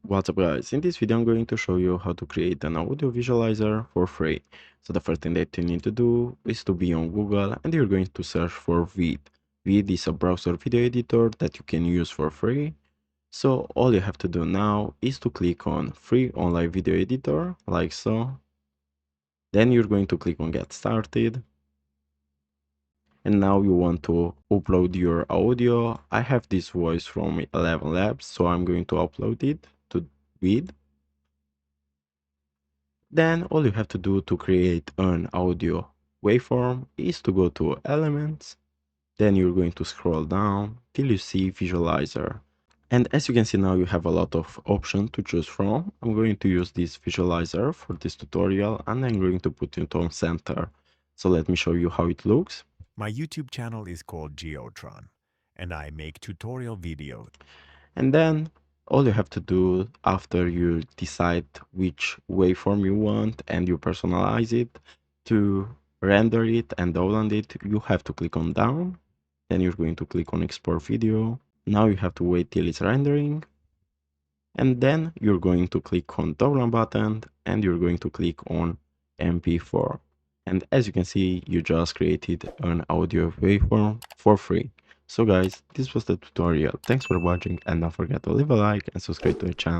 What's up guys, in this video I'm going to show you how to create an audio visualizer for free. So the first thing that you need to do is to be on Google and you're going to search for Vid. Vid is a browser video editor that you can use for free. So all you have to do now is to click on free online video editor like so. Then you're going to click on get started. And now you want to upload your audio. I have this voice from 11 Labs, so I'm going to upload it to Vid. Then all you have to do to create an audio waveform is to go to Elements, then you're going to scroll down till you see Visualizer. And as you can see now you have a lot of options to choose from. I'm going to use this visualizer for this tutorial and I'm going to put it on center. So let me show you how it looks. My YouTube channel is called Geotron, and I make tutorial videos. And then all you have to do after you decide which waveform you want and you personalize it to render it and download it, you have to click on down. Then you're going to click on export video. Now you have to wait till it's rendering. And then you're going to click on download button and you're going to click on MP4. And as you can see, you just created an audio waveform for free. So guys, this was the tutorial. Thanks for watching and don't forget to leave a like and subscribe to the channel.